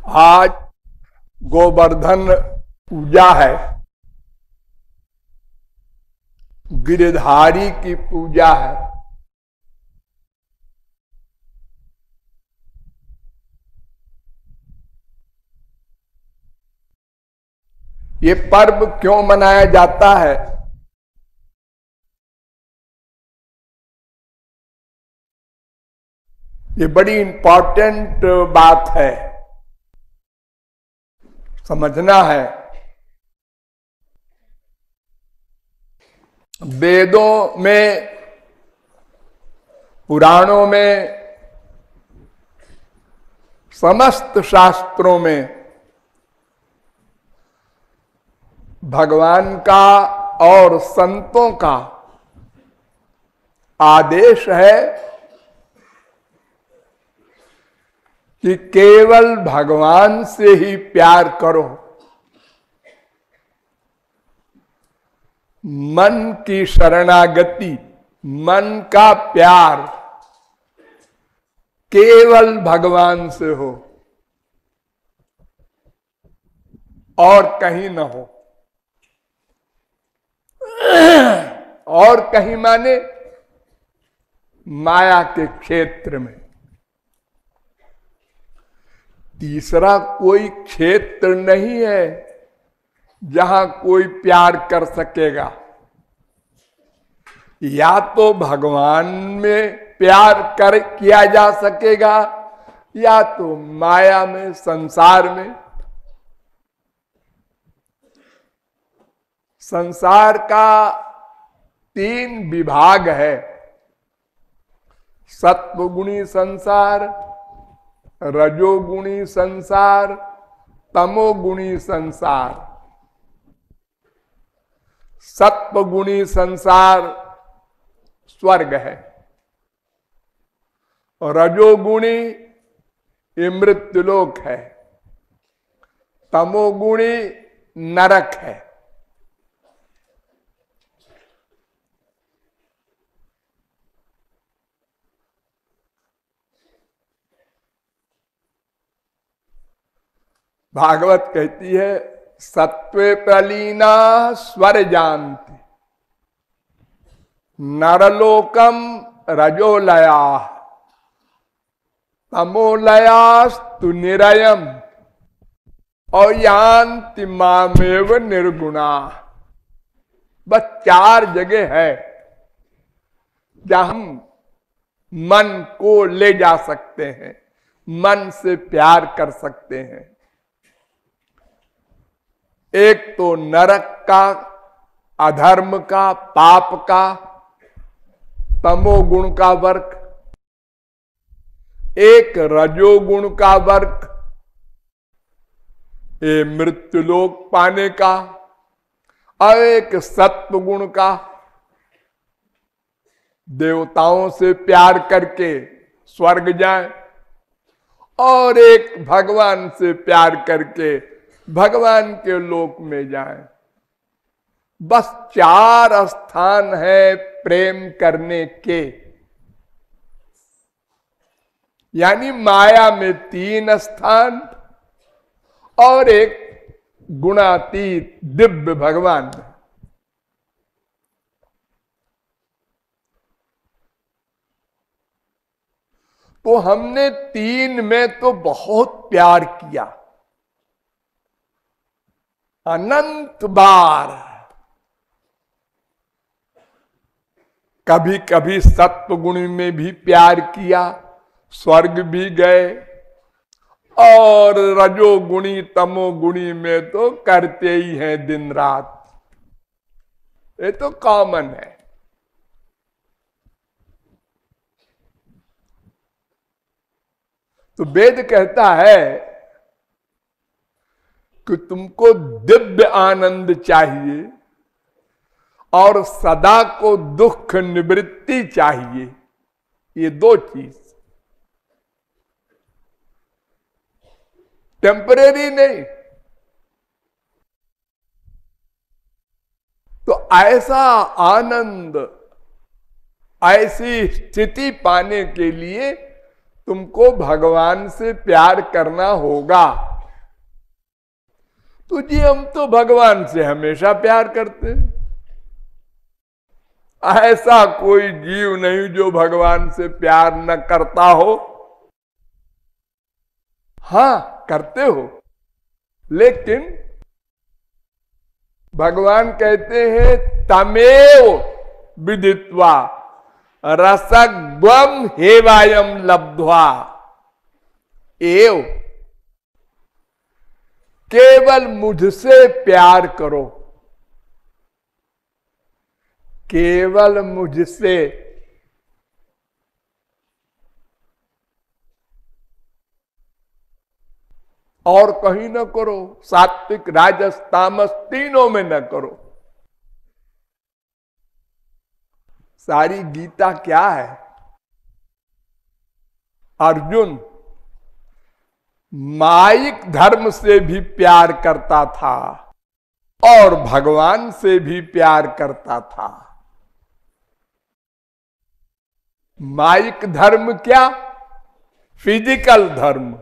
आज गोवर्धन पूजा है, गिरधारी की पूजा है। ये पर्व क्यों मनाया जाता है? ये बड़ी इंपॉर्टेंट बात है, समझना है। वेदों में, पुराणों में, समस्त शास्त्रों में भगवान का और संतों का आदेश है कि केवल भगवान से ही प्यार करो। मन की शरणागति, मन का प्यार केवल भगवान से हो और कहीं न हो। और कहीं माने माया के क्षेत्र में। तीसरा कोई क्षेत्र नहीं है जहां कोई प्यार कर सकेगा। या तो भगवान में प्यार किया जा सकेगा, या तो माया में, संसार में। संसार का 3 विभाग है: सत्वगुणी संसार, रजोगुणी संसार, तमोगुणी संसार। सत्वगुणी संसार स्वर्ग है, और रजोगुणी ये मृत्युलोक है, तमोगुणी नरक है। भागवत कहती है, सत्वे प्रलीना स्वर जानती, नरलोकम रजोलया, तमोलयास्तु निरयम, और यान्ति मामेव निर्गुणा। बस 4 जगह है जहां हम मन को ले जा सकते हैं, मन से प्यार कर सकते हैं। एक तो नरक का, अधर्म का, पाप का, तमोगुण का वर्ग। एक रजोगुण का वर्ग, ये मृत्युलोक पाने का, और एक सत्वगुण का, देवताओं से प्यार करके स्वर्ग जाए, और एक भगवान से प्यार करके भगवान के लोक में जाए। बस 4 स्थान है प्रेम करने के। यानी माया में 3 स्थान और एक गुणातीत दिव्य भगवान। तो हमने 3 में तो बहुत प्यार किया, अनंत बार। कभी कभी सत्वगुण में भी प्यार किया, स्वर्ग भी गए, और रजोगुणी तमोगुणी में तो करते ही हैं दिन रात। ये तो कॉमन है। तो वेद कहता है कि तुमको दिव्य आनंद चाहिए और सदा को दुख निवृत्ति चाहिए। ये 2 चीज, टेम्परेरी नहीं। तो ऐसा आनंद, ऐसी स्थिति पाने के लिए तुमको भगवान से प्यार करना होगा। तो जी हम तो भगवान से हमेशा प्यार करते हैं। ऐसा कोई जीव नहीं जो भगवान से प्यार न करता हो। हां करते हो, लेकिन भगवान कहते हैं तमेव विदित्वा रसग्वम हेवायम लब्ध्वा एव, केवल मुझसे प्यार करो, केवल मुझसे। और कहीं न करो, सात्विक राजस तामस तीनों में न करो। सारी गीता क्या है? अर्जुन माइक धर्म से भी प्यार करता था और भगवान से भी प्यार करता था। माइक धर्म क्या? फिजिकल धर्म,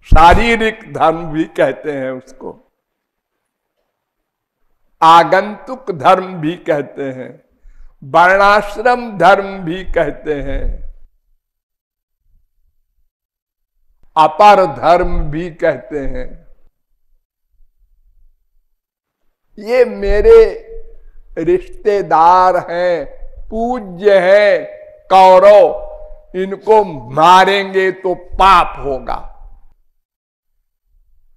शारीरिक धर्म भी कहते हैं उसको, आगंतुक धर्म भी कहते हैं, वर्णाश्रम धर्म भी कहते हैं, अपर धर्म भी कहते हैं। ये मेरे रिश्तेदार हैं, पूज्य हैं, कौरव, इनको मारेंगे तो पाप होगा।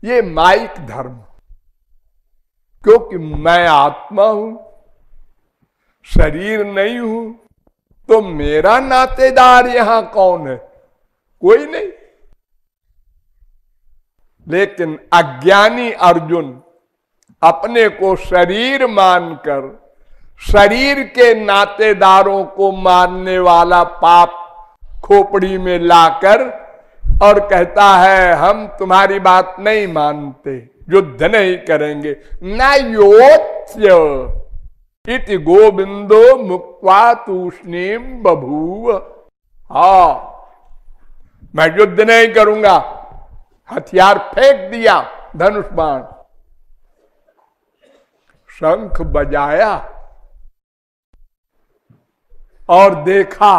ये माइक धर्म, क्योंकि मैं आत्मा हूं, शरीर नहीं हूं, तो मेरा नातेदार यहां कौन है? कोई नहीं। लेकिन अज्ञानी अर्जुन अपने को शरीर मानकर शरीर के नातेदारों को मारने वाला पाप खोपड़ी में लाकर और कहता है हम तुम्हारी बात नहीं मानते, युद्ध नहीं करेंगे। न योत्स्य इति गोविंदो मुक्त्वा तूष्णीम बभूव। हाँ, मैं युद्ध नहीं करूंगा, हथियार फेंक दिया, धनुष बाण, शंख बजाया और देखा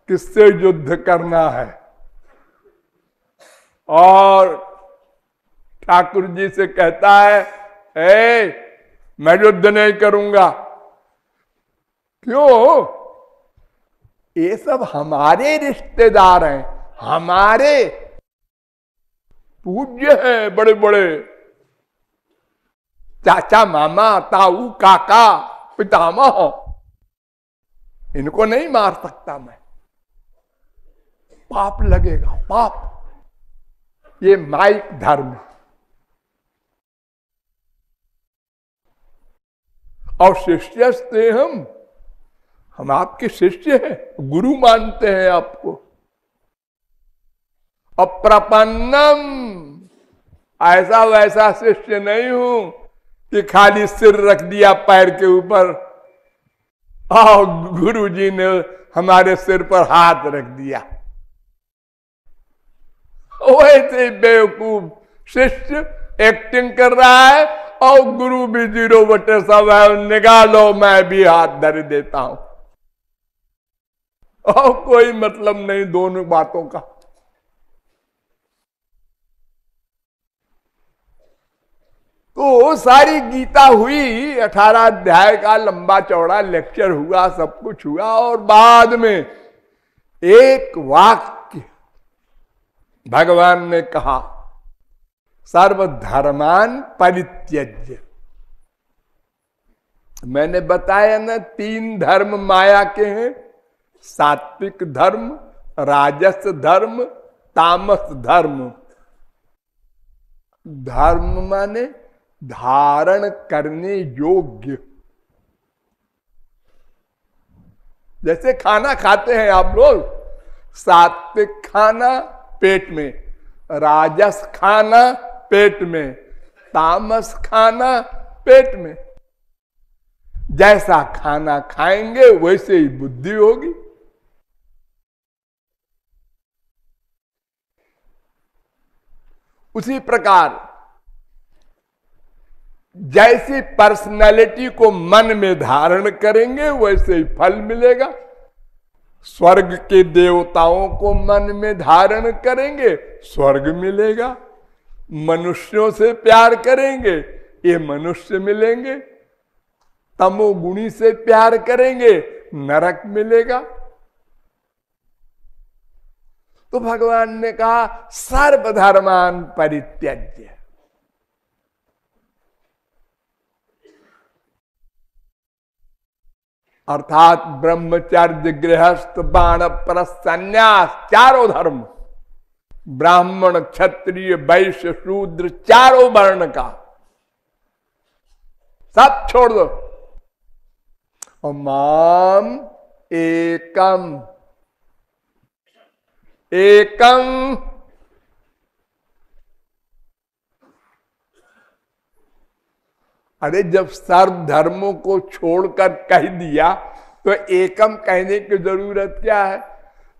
किससे युद्ध करना है। और ठाकुर जी से कहता है मैं युद्ध नहीं करूंगा। क्यों? ये सब हमारे रिश्तेदार हैं, हमारे पूज्य हैं, बड़े बड़े चाचा मामा ताऊ काका पितामह, इनको नहीं मार सकता मैं, पाप लगेगा, पाप। ये माइक धर्म। और शिष्य से हम आपके शिष्य हैं, गुरु मानते हैं आपको। अप्रपन्नम, ऐसा वैसा शिष्य नहीं हूं कि खाली सिर रख दिया पैर के ऊपर और गुरु जी ने हमारे सिर पर हाथ रख दिया। वैसे बेवकूफ शिष्य एक्टिंग कर रहा है और गुरु भी 0/7 है, निकालो मैं भी हाथ धर देता हूं, और कोई मतलब नहीं दोनों बातों का। तो सारी गीता हुई, 18 अध्याय का लंबा चौड़ा लेक्चर हुआ, सब कुछ हुआ, और बाद में एक वाक्य भगवान ने कहा, सर्वधर्मान परित्यज्य। मैंने बताया ना 3 धर्म माया के हैं, सात्विक धर्म, राजस धर्म, तामस धर्म। धर्म माने धारण करने योग्य। जैसे खाना खाते हैं आप लोग, सात्विक खाना पेट में, राजस खाना पेट में, तामस खाना पेट में। जैसा खाना खाएंगे वैसे ही बुद्धि होगी। उसी प्रकार जैसी पर्सनैलिटी को मन में धारण करेंगे वैसे ही फल मिलेगा। स्वर्ग के देवताओं को मन में धारण करेंगे स्वर्ग मिलेगा, मनुष्यों से प्यार करेंगे ये मनुष्य मिलेंगे, तमोगुणी से प्यार करेंगे नरक मिलेगा। तो भगवान ने कहा सर्वधर्मान परित्यज्य, अर्थात ब्रह्मचर्य, गृहस्थ, बाणप्रस्थ, संन्यास, चारों धर्म, ब्राह्मण, क्षत्रिय, वैश्य, शूद्र, चारों वर्ण का सब छोड़ दो और माम एकम एकम। अरे जब सर्व धर्मों को छोड़कर कह दिया तो एकम कहने की जरूरत क्या है?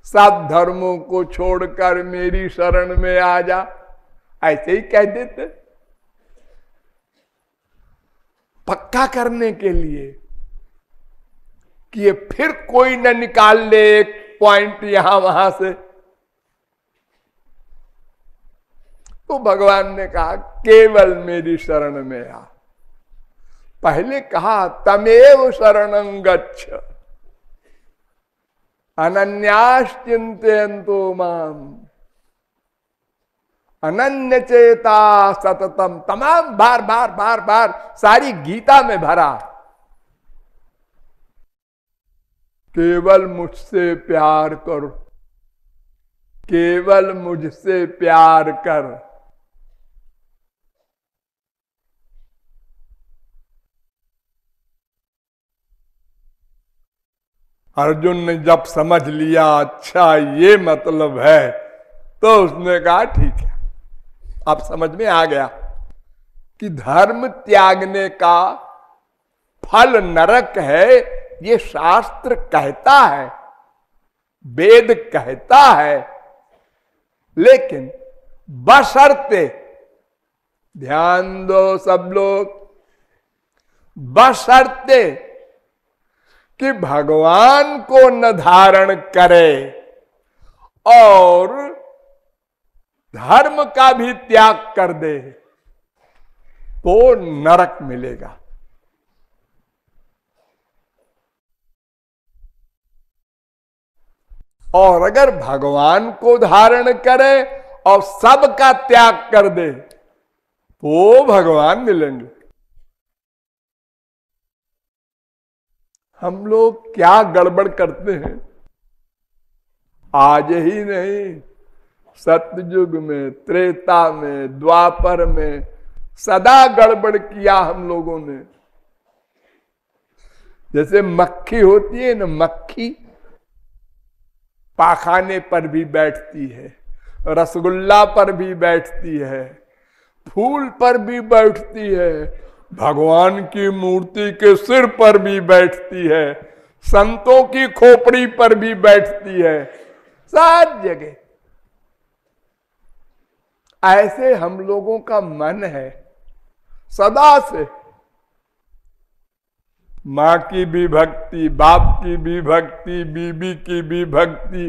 सब धर्मों को छोड़कर मेरी शरण में आ जा, ऐसे ही कह देते, पक्का करने के लिए कि ये फिर कोई न निकाल ले एक पॉइंट यहां वहां से। तो भगवान ने कहा केवल मेरी शरण में आ। पहले कहा तमेव शरणं गच्छ अनन्यास चिंतयन्तो माम अनन्य चेता सततम, तमाम बार बार बार बार सारी गीता में भरा। केवल मुझसे प्यार करो, केवल मुझसे प्यार कर। अर्जुन ने जब समझ लिया अच्छा ये मतलब है, तो उसने कहा ठीक है, अब समझ में आ गया कि धर्म त्यागने का फल नरक है, ये शास्त्र कहता है, वेद कहता है, लेकिन बशर्ते, ध्यान दो सब लोग, बशर्ते कि भगवान को न धारण करे और धर्म का भी त्याग कर दे तो नरक मिलेगा। और अगर भगवान को धारण करे और सबका त्याग कर दे तो भगवान मिलेंगे। हम लोग क्या गड़बड़ करते हैं, आज ही नहीं, सतयुग में, त्रेता में, द्वापर में सदा गड़बड़ किया हम लोगों ने। जैसे मक्खी होती है ना, मक्खी पाखाने पर भी बैठती है, रसगुल्ला पर भी बैठती है, फूल पर भी बैठती है, भगवान की मूर्ति के सिर पर भी बैठती है, संतों की खोपड़ी पर भी बैठती है, सब जगह। ऐसे हम लोगों का मन है सदा से। मां की भी भक्ति, बाप की भी भक्ति, बीबी की भी भक्ति,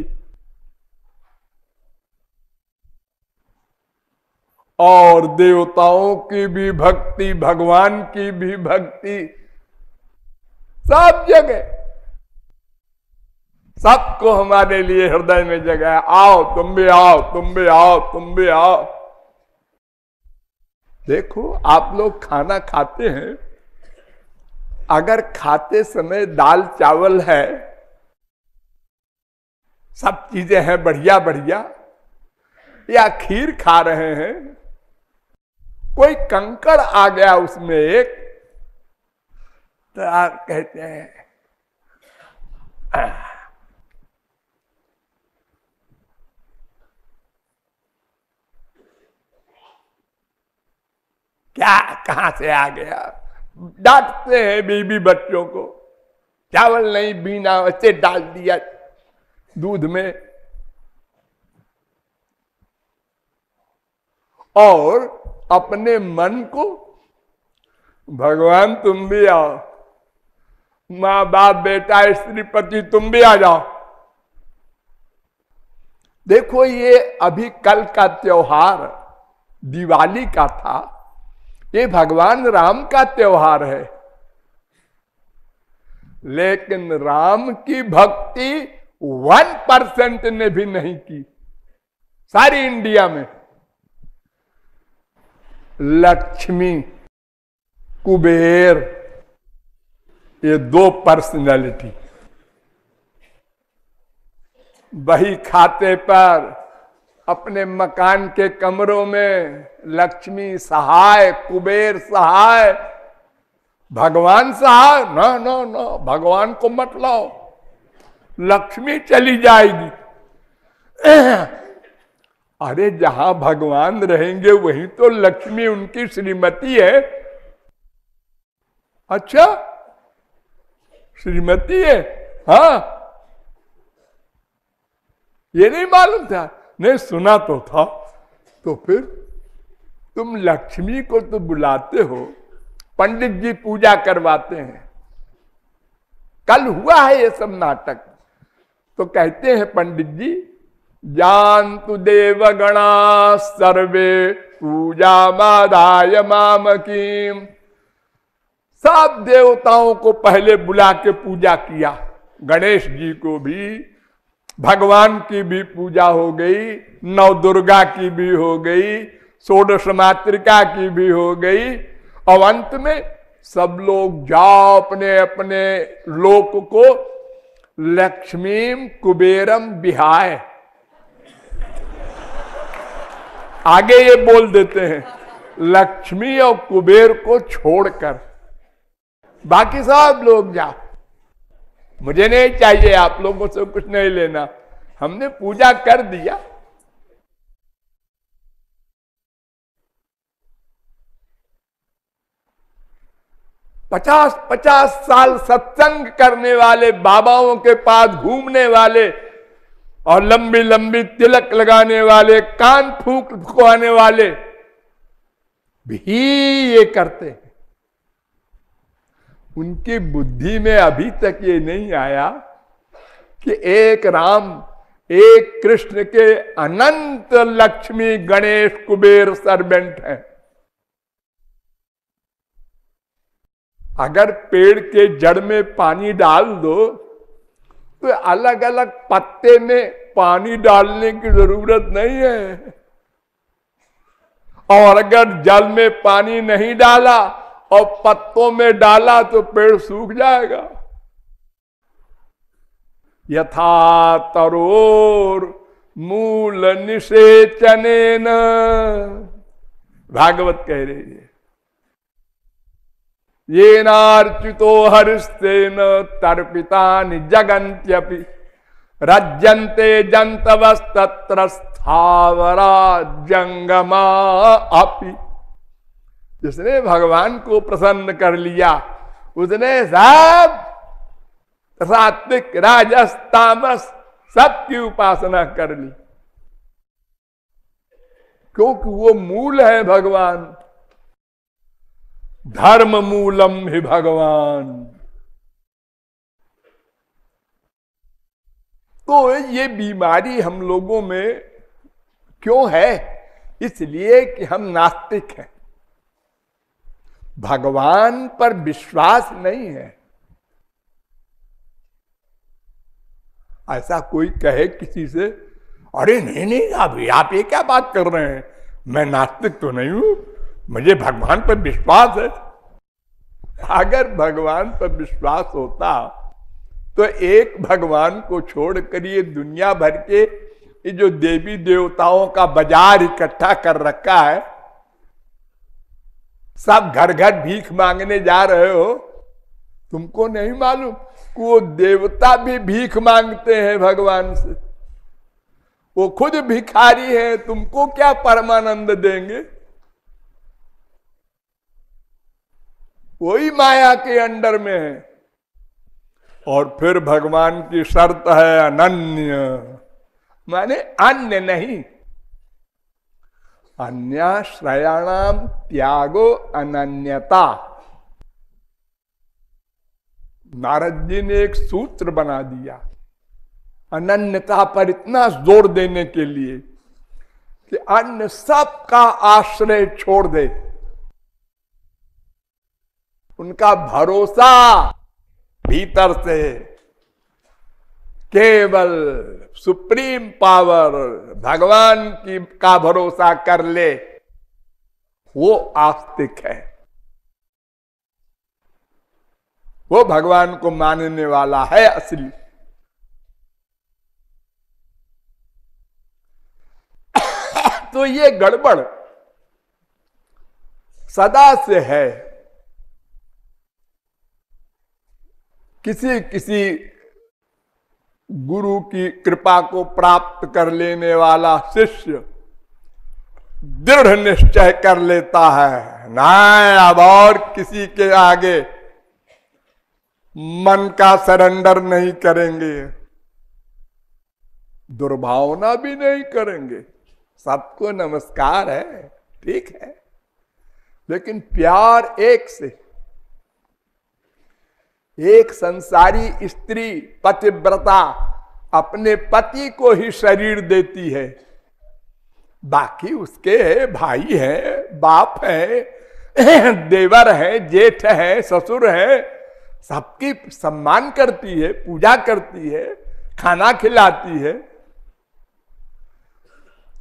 और देवताओं की भी भक्ति, भगवान की भी भक्ति, सब जगह, सबको हमारे लिए हृदय में जगह है। आओ तुम भी आओ, तुम भी आओ, तुम भी आओ। देखो आप लोग खाना खाते हैं, अगर खाते समय दाल चावल है, सब चीजें हैं बढ़िया बढ़िया, या खीर खा रहे हैं, कोई कंकड़ आ गया उसमें एक, तो आप कहते हैं क्या, कहां से आ गया। डांटते हैं बीबी बच्चों को, चावल नहीं बीना, बच्चे डाल दिया दूध में। और अपने मन को, भगवान तुम भी आओ, माँ बाप बेटा स्त्री पति तुम भी आ जाओ। देखो ये अभी कल का त्योहार दिवाली का था, ये भगवान राम का त्योहार है, लेकिन राम की भक्ति 1% ने भी नहीं की सारी इंडिया में। लक्ष्मी कुबेर ये 2 पर्सनैलिटी बही खाते पर अपने मकान के कमरों में लक्ष्मी सहाय, कुबेर सहाय, भगवान सहाय, ना ना ना, भगवान को मत लाओ, लक्ष्मी चली जाएगी। अरे जहां भगवान रहेंगे वहीं तो लक्ष्मी उनकी श्रीमती है। अच्छा श्रीमती है, हाँ ये नहीं मालूम था? नहीं सुना तो था। तो फिर तुम लक्ष्मी को तो बुलाते हो, पंडित जी पूजा करवाते हैं। कल हुआ है ये सब नाटक। तो कहते हैं पंडित जी, जानतु देवगणा सर्वे पूजा मादाय मामकीम। सब देवताओं को पहले बुला के पूजा किया, गणेश जी को भी, भगवान की भी पूजा हो गई, नव दुर्गा की भी हो गई, षोडश मातृका की भी हो गई, और अंत में सब लोग जाओ अपने अपने लोक को लक्ष्मीम कुबेरम विहाय। आगे ये बोल देते हैं लक्ष्मी और कुबेर को छोड़कर बाकी सब लोग जाओ, मुझे नहीं चाहिए, आप लोगों से कुछ नहीं लेना, हमने पूजा कर दिया। पचास साल सत्संग करने वाले, बाबाओं के पास घूमने वाले और लंबी लंबी तिलक लगाने वाले, कान फूकवाने वाले भी ये करते हैं। उनकी बुद्धि में अभी तक ये नहीं आया कि एक राम, एक कृष्ण के अनंत लक्ष्मी गणेश कुबेर सर्वेंट हैं। अगर पेड़ के जड़ में पानी डाल दो तो अलग अलग पत्ते में पानी डालने की जरूरत नहीं है, और अगर जल में पानी नहीं डाला और पत्तों में डाला तो पेड़ सूख जाएगा। यथा तरोर मूल निषेचनेन, भागवत कह रही है, ये नार्चितो हरिस्तेन तर्पितानि जगन्त्यपि रज्यन्ते जंतवस्तत्र स्थावरा जंगमा अपि। जिसने भगवान को प्रसन्न कर लिया उसने सब सात्विक राजस तामस सबकी उपासना कर ली, क्योंकि वो मूल है भगवान। धर्म मूलम ही भगवान। तो ये बीमारी हम लोगों में क्यों है? इसलिए कि हम नास्तिक हैं, भगवान पर विश्वास नहीं है। ऐसा कोई कहे किसी से, अरे नहीं नहीं अभी आप ये क्या बात कर रहे हैं, मैं नास्तिक तो नहीं हूं, मुझे भगवान पर विश्वास है। अगर भगवान पर विश्वास होता तो एक भगवान को छोड़कर ये दुनिया भर के ये जो देवी देवताओं का बाजार इकट्ठा कर रखा है, सब घर घर भीख मांगने जा रहे हो, तुमको नहीं मालूम कि वो देवता भी भीख मांगते हैं भगवान से, वो खुद भिखारी है, तुमको क्या परमानंद देंगे? वही माया के अंडर में है। और फिर भगवान की शर्त है अनन्य, माने अन्य नहीं, अन्याश्रयाणाम त्यागो अनन्यता। नारद जी ने एक सूत्र बना दिया अनन्यता पर इतना जोर देने के लिए कि अन्य सबका आश्रय छोड़ दे, उनका भरोसा भीतर से केवल सुप्रीम पावर भगवान की का भरोसा कर ले, वो आस्तिक है, वो भगवान को मानने वाला है असली। तो ये गड़बड़ सदा से है। किसी किसी गुरु की कृपा को प्राप्त कर लेने वाला शिष्य दृढ़ निश्चय कर लेता है, ना अब और किसी के आगे मन का सरेंडर नहीं करेंगे, दुर्भावना भी नहीं करेंगे, सबको नमस्कार है, ठीक है, लेकिन प्यार एक से। एक संसारी स्त्री पतिव्रता अपने पति को ही शरीर देती है, बाकी उसके भाई हैं, बाप हैं, देवर हैं, जेठ हैं, ससुर हैं, सबकी सम्मान करती है, पूजा करती है, खाना खिलाती है।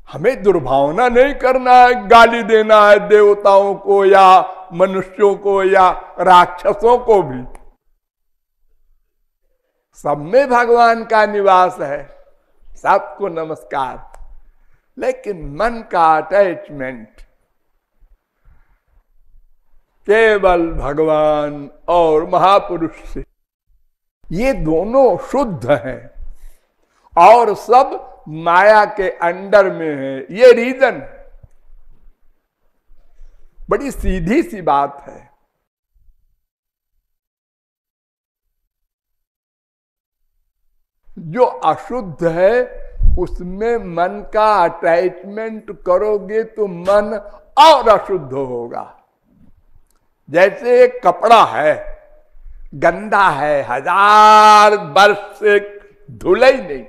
हमें दुर्भावना नहीं करना है, गाली देना है देवताओं को या मनुष्यों को या राक्षसों को भी। सब में भगवान का निवास है, सबको नमस्कार, लेकिन मन का अटैचमेंट केवल भगवान और महापुरुष से, ये दोनों शुद्ध हैं और सब माया के अंडर में है। ये रीजन बड़ी सीधी सी बात है। जो अशुद्ध है उसमें मन का अटैचमेंट करोगे तो मन और अशुद्ध होगा। जैसे एक कपड़ा है, गंदा है, 1000 वर्ष से धुला ही नहीं,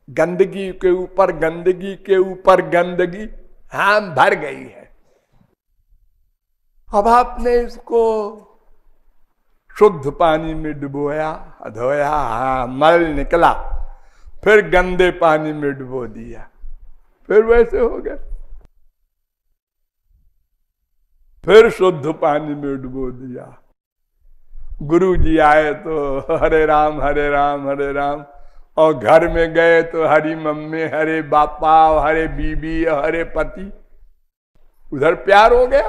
गंदगी के ऊपर गंदगी के ऊपर गंदगी हाँ भर गई है। अब आपने इसको शुद्ध पानी में डुबोया, धोया, हाँ मल निकला, फिर गंदे पानी में डुबो दिया, फिर वैसे हो गया, फिर शुद्ध पानी में डुबो दिया। गुरु जी आए तो हरे राम हरे राम हरे राम, और घर में गए तो हरी मम्मी, हरे बापा, हरे बीबी, हरे पति, उधर प्यार हो गया।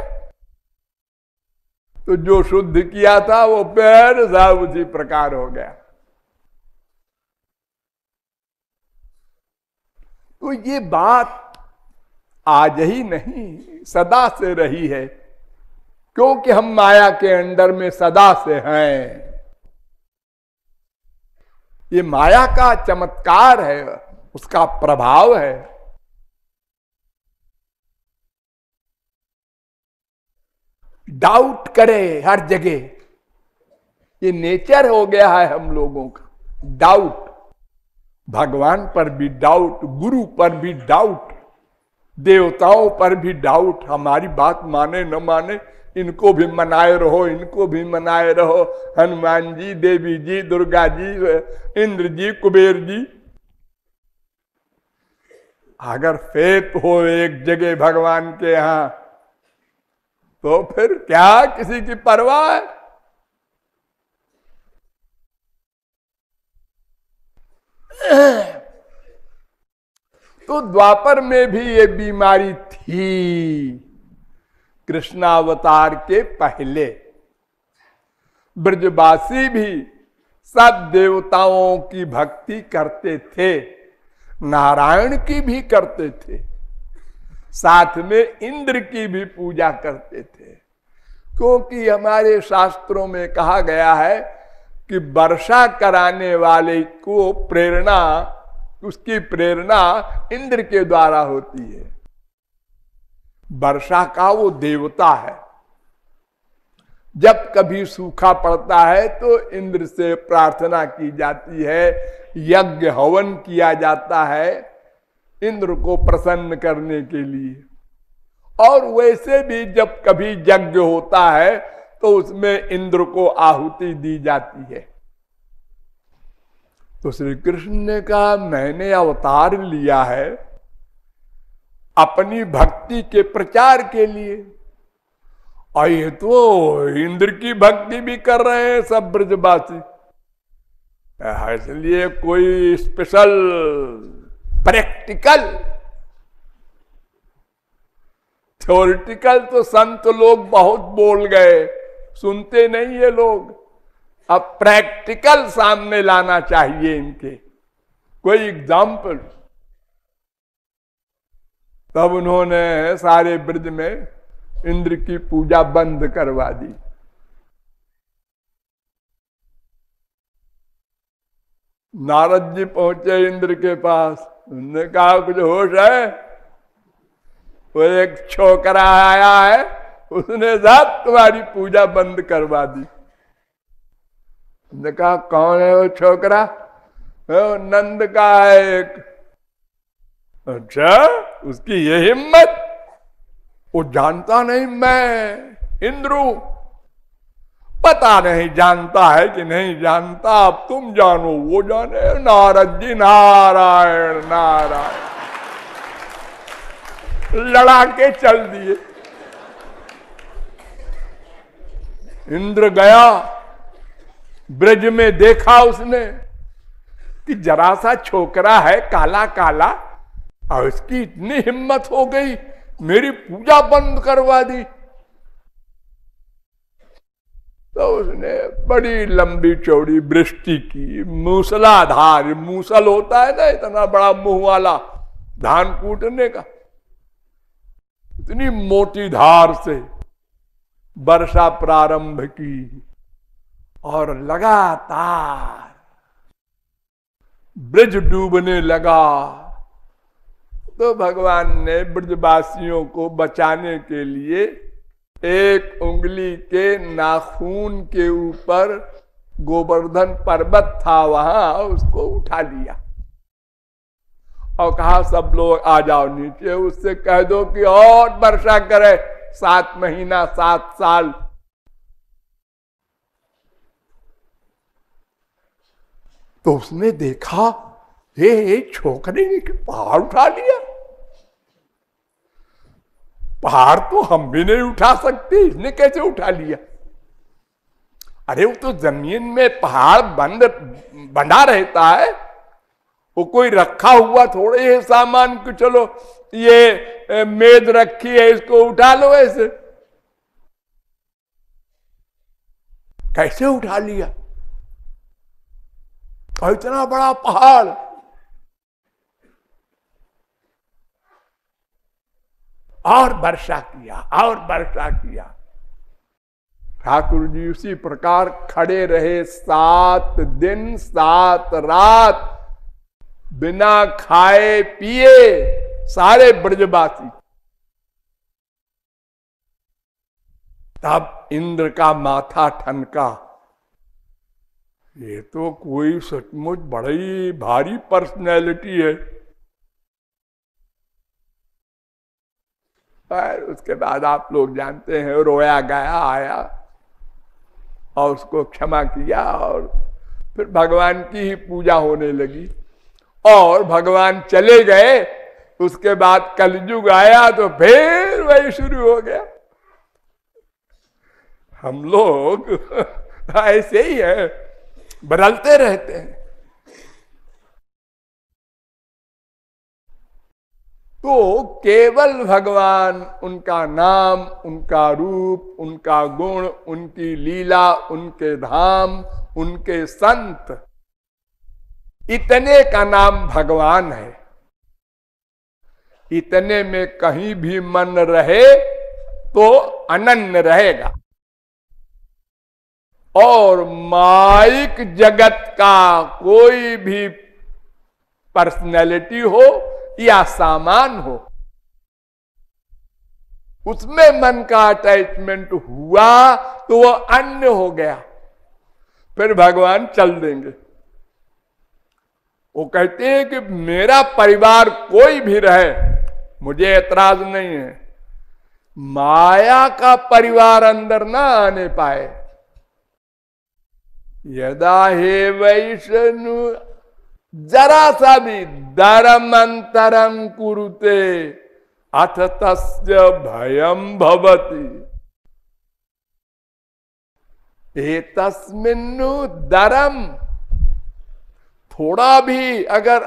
तो जो शुद्ध किया था वो पैर सब उसी प्रकार हो गया। तो ये बात आज ही नहीं सदा से रही है, क्योंकि हम माया के अंडर में सदा से हैं। ये माया का चमत्कार है, उसका प्रभाव है। डाउट करे हर जगह, ये नेचर हो गया है हम लोगों का। डाउट, भगवान पर भी डाउट, गुरु पर भी डाउट, देवताओं पर भी डाउट। हमारी बात माने न माने, इनको भी मनाए रहो, इनको भी मनाए रहो, हनुमान जी, देवी जी, दुर्गा जी, इंद्र जी, कुबेर जी। अगर फेत हो एक जगह भगवान के यहां, तो फिर क्या किसी की परवाह है? तो द्वापर में भी ये बीमारी थी, कृष्णावतार के पहले। ब्रजवासी भी सब देवताओं की भक्ति करते थे, नारायण की भी करते थे, साथ में इंद्र की भी पूजा करते थे। क्योंकि हमारे शास्त्रों में कहा गया है कि वर्षा कराने वाले को प्रेरणा, उसकी प्रेरणा इंद्र के द्वारा होती है। वर्षा का वो देवता है। जब कभी सूखा पड़ता है तो इंद्र से प्रार्थना की जाती है, यज्ञ हवन किया जाता है इंद्र को प्रसन्न करने के लिए। और वैसे भी जब कभी यज्ञ होता है तो उसमें इंद्र को आहुति दी जाती है। तो श्री कृष्ण ने कहा मैंने अवतार लिया है अपनी भक्ति के प्रचार के लिए, और ये तो इंद्र की भक्ति भी कर रहे हैं सब ब्रजवासी, इसलिए कोई स्पेशल प्रैक्टिकल थ्योरिटिकल तो संत लोग बहुत बोल गए, सुनते नहीं ये लोग। अब प्रैक्टिकल सामने लाना चाहिए इनके, कोई एग्जाम्पल। तब उन्होंने सारे ब्रज में इंद्र की पूजा बंद करवा दी। नारद जी पहुंचे इंद्र के पास, उन्होंने कहा कुछ होश है? वो एक छोकरा आया है, उसने सब तुम्हारी पूजा बंद करवा दी। उन्होंने कहा कौन है वो छोकरा? नंद का है एक। अच्छा, उसकी ये हिम्मत? वो जानता नहीं मैं इंद्र हूं। पता नहीं जानता है कि नहीं जानता, अब तुम जानो वो जाने। नारद जी नारायण नारायण लड़ा के चल दिए। इंद्र गया, ब्रज में देखा उसने कि जरा सा छोकरा है काला काला, और इसकी इतनी हिम्मत हो गई मेरी पूजा बंद करवा दी। तो उसने बड़ी लंबी चौड़ी वृष्टि की, मूसलाधार, मूसल होता है ना इतना बड़ा मुंह वाला धान कूटने का, इतनी मोटी धार से वर्षा प्रारंभ की और लगातार ब्रज डूबने लगा। तो भगवान ने ब्रजवासियों को बचाने के लिए एक उंगली के नाखून के ऊपर गोवर्धन पर्वत था, वहां उसको उठा लिया और कहा सब लोग आ जाओ नीचे, उससे कह दो कि और वर्षा करे 7 महीना 7 साल। तो उसने देखा ये छोकरे ने पहाड़ उठा लिया। पहाड़ तो हम भी नहीं उठा सकते, इसने कैसे उठा लिया? अरे वो तो जमीन में पहाड़ बंधा रहता है, वो कोई रखा हुआ थोड़े है सामान को चलो ये मेज रखी है इसको उठा लो, ऐसे कैसे उठा लिया? और इतना बड़ा पहाड़। और वर्षा किया और वर्षा किया। ठाकुर जी उसी प्रकार खड़े रहे 7 दिन 7 रात बिना खाए पिए, सारे ब्रजवासी। तब इंद्र का माथा ठनका, ये तो कोई सचमुच बड़ी भारी पर्सनैलिटी है। और उसके बाद आप लोग जानते हैं रोया गया, आया और उसको क्षमा किया, और फिर भगवान की ही पूजा होने लगी। और भगवान चले गए, उसके बाद कलयुग आया तो फिर वही शुरू हो गया। हम लोग ऐसे ही है, बदलते रहते हैं। तो केवल भगवान, उनका नाम, उनका रूप, उनका गुण, उनकी लीला, उनके धाम, उनके संत, इतने का नाम भगवान है। इतने में कहीं भी मन रहे तो अनन्य रहेगा। और माइक जगत का कोई भी पर्सनैलिटी हो या सामान हो, उसमें मन का अटैचमेंट हुआ तो वो अन्य हो गया, फिर भगवान चल देंगे। वो कहते हैं कि मेरा परिवार कोई भी रहे, मुझे ऐतराज नहीं है, माया का परिवार अंदर ना आने पाए। यदा हे वैष्णु जरा सा भी धर्म अंतरं कुरुते अथ तस्य भयं भवति। एतस्मिन्नु धर्म, थोड़ा भी अगर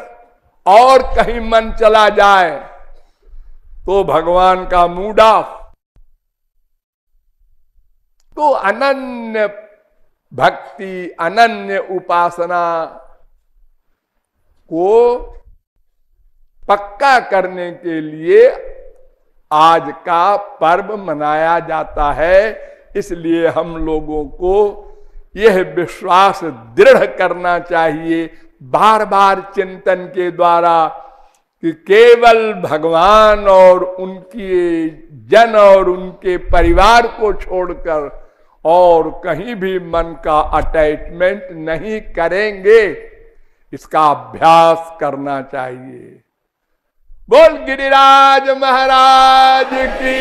और कहीं मन चला जाए तो भगवान का मूड ऑफ। तो अनन्य भक्ति, अनन्य उपासना को पक्का करने के लिए आज का पर्व मनाया जाता है। इसलिए हम लोगों को यह विश्वास दृढ़ करना चाहिए बार बार चिंतन के द्वारा कि केवल भगवान और उनके जन और उनके परिवार को छोड़कर और कहीं भी मन का अटैचमेंट नहीं करेंगे, इसका अभ्यास करना चाहिए। बोल गिरिराज महाराज की।